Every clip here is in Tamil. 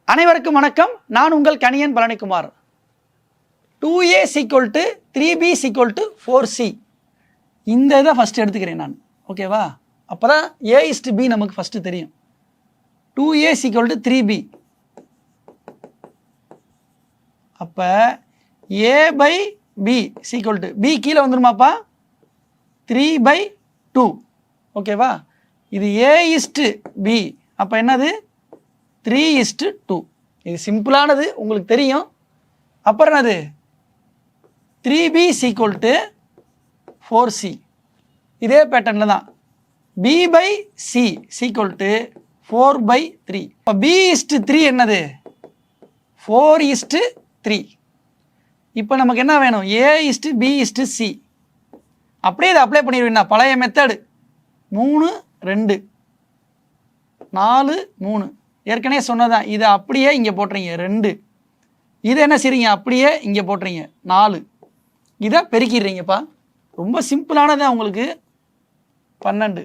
அனைவருக்கும் வணக்கம். நான் உங்கள் Kaniyan Palanikumar. 2a = 3b = 4c. இந்த இதை ஃபஸ்ட்டு எடுத்துக்கிறேன் நான். ஓகேவா? அப்போ தான் a/b நமக்கு ஃபஸ்ட்டு தெரியும். 2a = 3b. அப்போ a/b = b கீழே வந்துருமாப்பா 3/2. ஓகேவா? இது a/b. அப்போ என்னது 3:2. இது சிம்பிளானது, உங்களுக்கு தெரியும். அப்புறம் என்னது 3b = 4c. இதே பேட்டர்னில் தான் b/c = 4/3. இப்போ b/3 என்னது 4:3. இப்போ நமக்கு என்ன வேணும் a/b/c. அப்படியே இதை அப்ளை பண்ணிடுவீங்கன்னா பழைய மெத்தடு 3 2 4 3 ஏற்கனவே சொன்னதான். இதை அப்படியே இங்கே போட்டுறீங்க 2. இதை என்ன செய்றீங்க அப்படியே இங்கே போட்டுறீங்க 4. இதை பெருக்கிடுறீங்கப்பா. ரொம்ப சிம்பிளானதான் உங்களுக்கு 12.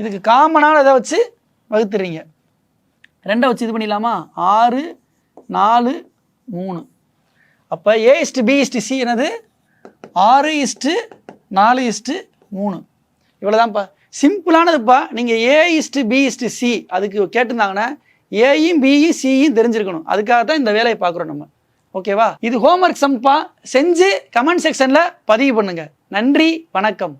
இதுக்கு காமனான இதை வச்சு வகுத்துறீங்க. 2 வச்சு இது பண்ணிடலாமா 6 4 3. அப்போ a/b/c என்னது 6:4:3. இவ்வளோதான்ப்பா, சிம்பிளானதுப்பா. நீங்கள் a/b/c அதுக்கு கேட்டிருந்தாங்கன்னா ஏயும் பியும் சியும் தெரிஞ்சிருக்கணும். அதுக்காக தான் இந்த வேலையை பார்க்குறோம் நம்ம. ஓகேவா? இது ஹோம்ஒர்க் சம்பா. செஞ்சு கமெண்ட் செக்ஷனில் பதிவு பண்ணுங்கள். நன்றி, வணக்கம்.